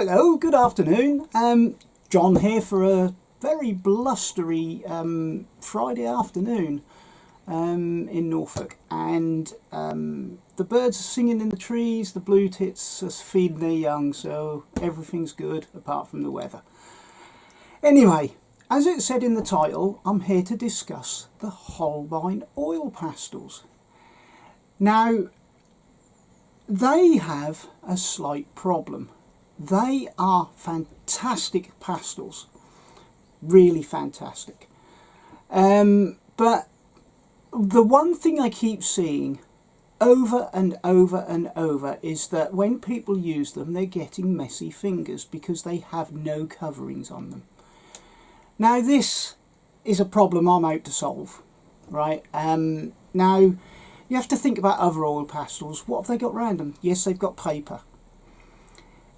Hello, good afternoon. John here for a very blustery Friday afternoon in Norfolk, and the birds are singing in the trees, the blue tits are feeding their young, so everything's good apart from the weather. Anyway, as it said in the title, I'm here to discuss the Holbein Oil Pastels. Now, they have a slight problem. They are fantastic pastels, really fantastic. But the one thing I keep seeing over and over and over is that when people use them, they're getting messy fingers because they have no coverings on them. Now, this is a problem I'm out to solve, right? Now, you have to think about other oil pastels. What have they got around them? Yes, they've got paper.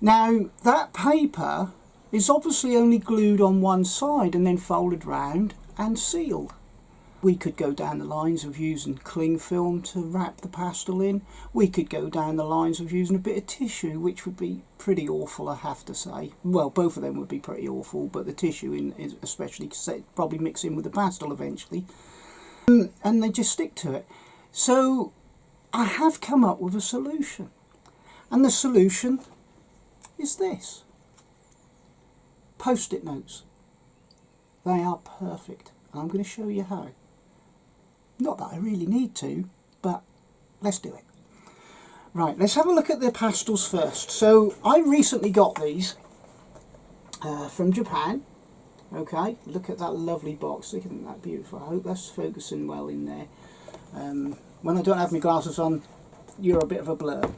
Now, that paper is obviously only glued on one side and then folded round and sealed. We could go down the lines of using cling film to wrap the pastel in. We could go down the lines of using a bit of tissue, which would be pretty awful, I have to say. Well, both of them would be pretty awful, but the tissue especially, because they'd probably mix in with the pastel eventually. And they just stick to it. So I have come up with a solution. And the solution is this. Post-it notes. They are perfect. And I'm going to show you how. Not that I really need to, but let's do it. Right, let's have a look at the pastels first. So I recently got these from Japan. Okay, look at that lovely box. Isn't that beautiful? I hope that's focusing well in there. When I don't have my glasses on, you're a bit of a blur.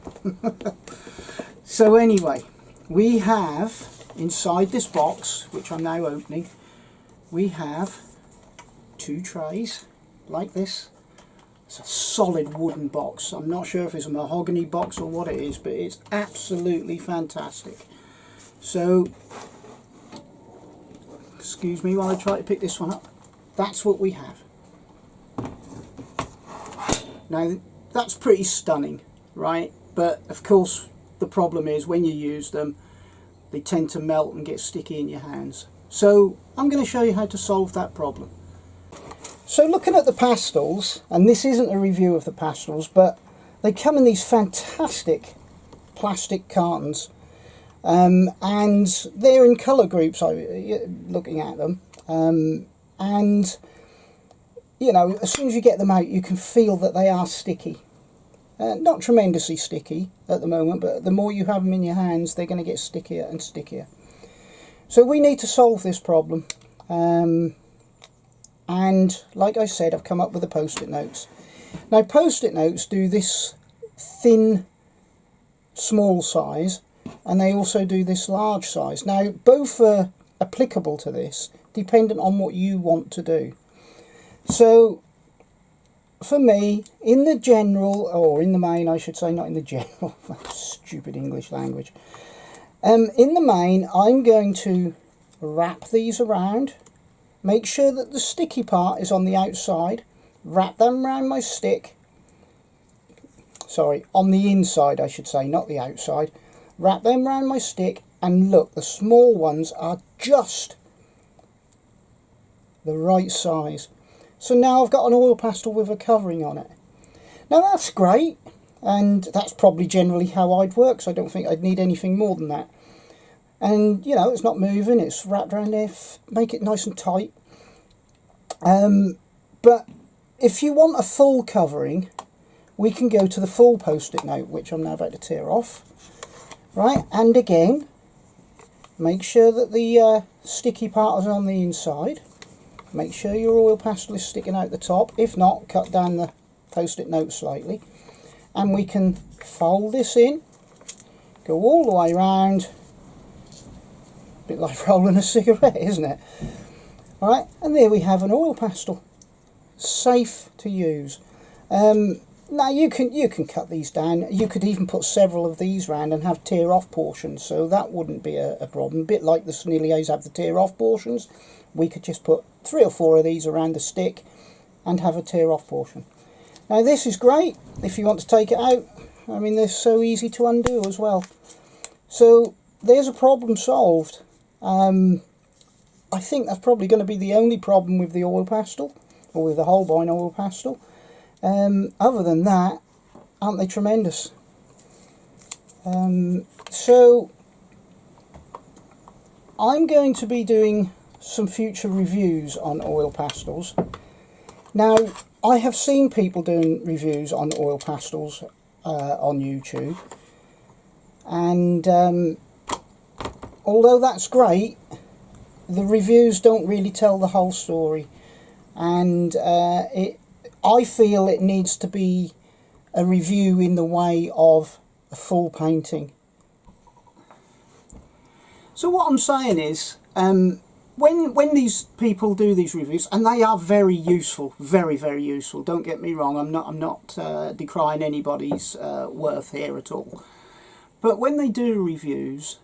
So anyway, we have inside this box, which I'm now opening, we have 2 trays like this. It's a solid wooden box. I'm not sure if it's a mahogany box or what it is, but it's absolutely fantastic. So, excuse me while I try to pick this one up. That's what we have. Now, that's pretty stunning, right? But of course, the problem is when you use them, they tend to melt and get sticky in your hands. So I'm going to show you how to solve that problem. So looking at the pastels, and this isn't a review of the pastels, but they come in these fantastic plastic cartons, and they're in colour groups, looking at them, and you know, as soon as you get them out, you can feel that they are sticky. Not tremendously sticky at the moment, but the more you have them in your hands, they're going to get stickier and stickier. So we need to solve this problem. And like I said, I've come up with the post-it notes. Now, post-it notes do this thin, small size, and they also do this large size. Now, both are applicable to this, dependent on what you want to do. So, for me, in the general, or in the main, I should say, not in the general, stupid English language. In the main, I'm going to wrap these around, make sure that the sticky part is on the outside, wrap them around my stick, sorry, on the inside I should say, not the outside, wrap them around my stick, and look, the small ones are just the right size. So now I've got an oil pastel with a covering on it. Now that's great, and that's probably generally how I'd work, so I don't think I'd need anything more than that. And you know, it's not moving, it's wrapped around there, make it nice and tight. But if you want a full covering, we can go to the full post-it note, which I'm now about to tear off. Right, and again, make sure that the sticky part is on the inside. Make sure your oil pastel is sticking out the top. If not, cut down the post-it note slightly. And we can fold this in, go all the way around. A bit like rolling a cigarette, isn't it? Alright, and there we have an oil pastel. Safe to use. Now you can cut these down. You could even put several of these round and have tear off portions, so that wouldn't be a problem. A bit like the Senneliers have the tear off portions. We could just put 3 or 4 of these around the stick and have a tear off portion. Now this is great if you want to take it out. I mean, they're so easy to undo as well. So there's a problem solved. I think that's probably going to be the only problem with the oil pastel, or with the Holbein oil pastel. Other than that, aren't they tremendous? So I'm going to be doing some future reviews on oil pastels. Now, I have seen people doing reviews on oil pastels on YouTube, and although that's great, the reviews don't really tell the whole story, and I feel it needs to be a review in the way of a full painting. So what I'm saying is, when these people do these reviews, and they are very useful, very, very useful, don't get me wrong, I'm not decrying anybody's worth here at all, but when they do reviews,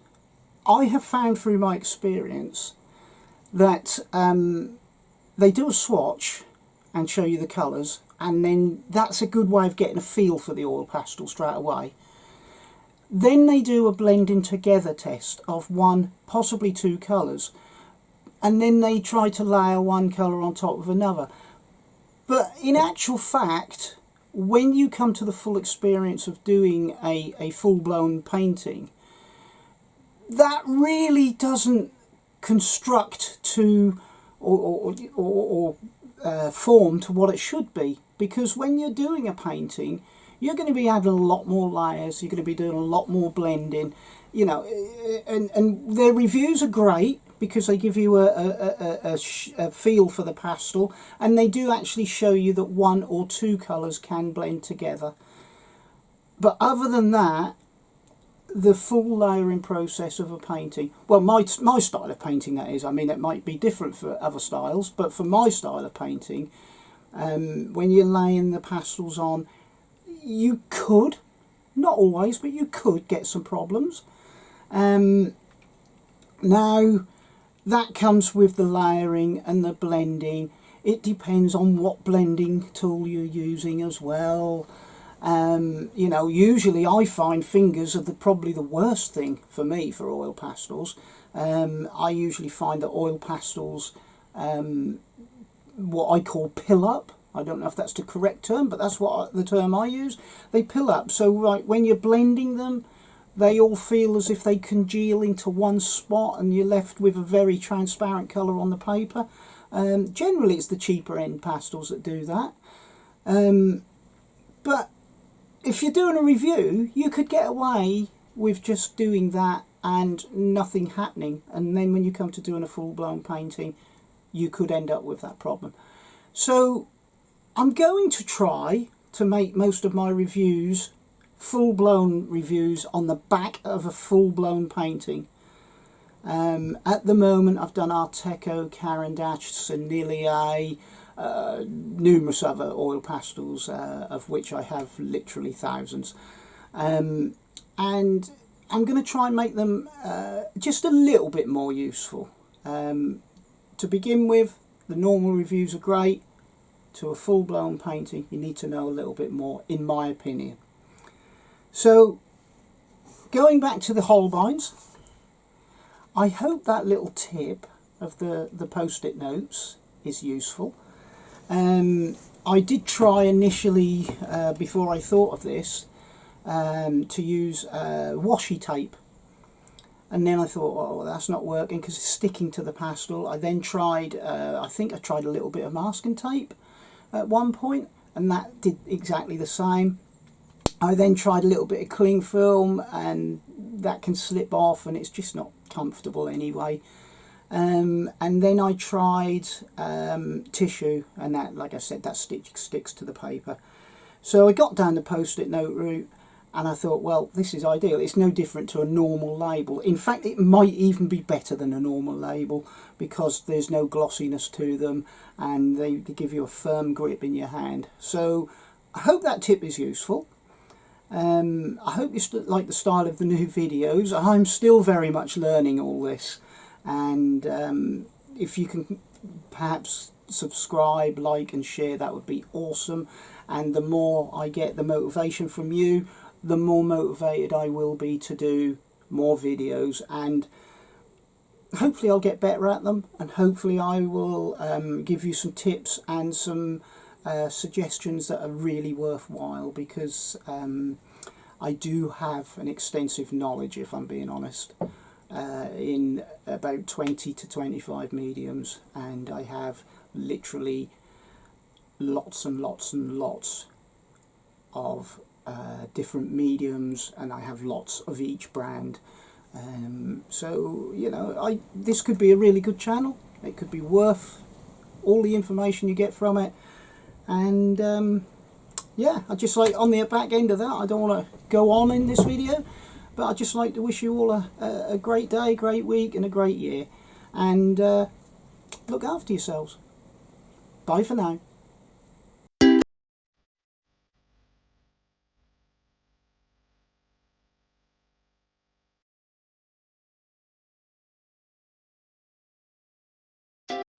I have found through my experience that they do a swatch and show you the colours, and then that's a good way of getting a feel for the oil pastel straight away. Then they do a blending together test of one, possibly two colours, and then they try to layer one colour on top of another. But in actual fact, when you come to the full experience of doing a full-blown painting, that really doesn't construct to or form to what it should be, because when you're doing a painting, you're going to be adding a lot more layers, you're going to be doing a lot more blending, you know, and their reviews are great because they give you a feel for the pastel, and they do actually show you that one or two colours can blend together. But other than that, the full layering process of a painting, well, my style of painting, that is, I mean, it might be different for other styles, but for my style of painting, when you're laying the pastels on, you could, not always, but you could get some problems. Now, that comes with the layering and the blending. It depends on what blending tool you're using as well. You know, usually I find fingers are probably the worst thing for me for oil pastels. I usually find that oil pastels, what I call pill up. I don't know if that's the correct term, but that's the term I use. They pill up. So right, when you're blending them, they all feel as if they congeal into one spot, and you're left with a very transparent colour on the paper. Generally, it's the cheaper end pastels that do that. But if you're doing a review, you could get away with just doing that and nothing happening, and then when you come to doing a full-blown painting, you could end up with that problem. So I'm going to try to make most of my reviews full-blown reviews on the back of a full-blown painting. At the moment, I've done Art Deco, Caran d'Ache, Sennelier, numerous other oil pastels, of which I have literally thousands, and I'm going to try and make them just a little bit more useful. To begin with, the normal reviews are great. To a full-blown painting, you need to know a little bit more, in my opinion. So, going back to the Holbeins, I hope that little tip of the post-it notes is useful. I did try initially, before I thought of this, to use washi tape, and then I thought, oh, that's not working because it's sticking to the pastel. I then tried, I think I tried a little bit of masking tape at one point, and that did exactly the same. I then tried a little bit of cling film, and that can slip off, and it's just not comfortable anyway. And then I tried tissue, and that, like I said, that sticks to the paper. So I got down the post-it note route, and I thought, well, this is ideal. It's no different to a normal label. In fact, it might even be better than a normal label because there's no glossiness to them, and they give you a firm grip in your hand. So I hope that tip is useful. I hope you like the style of the new videos. I'm still very much learning all this, and if you can perhaps subscribe, like and share, that would be awesome. And the more I get the motivation from you, the more motivated I will be to do more videos, and hopefully I'll get better at them, and hopefully I will give you some tips and some suggestions that are really worthwhile, because I do have an extensive knowledge, if I'm being honest, in about 20 to 25 mediums, and I have literally lots and lots and lots of different mediums, and I have lots of each brand. So, you know, this could be a really good channel. It could be worth all the information you get from it. And yeah, I just like, on the back end of that, I don't want to go on in this video, but I'd just like to wish you all a great day, great week, and a great year. And look after yourselves. Bye for now.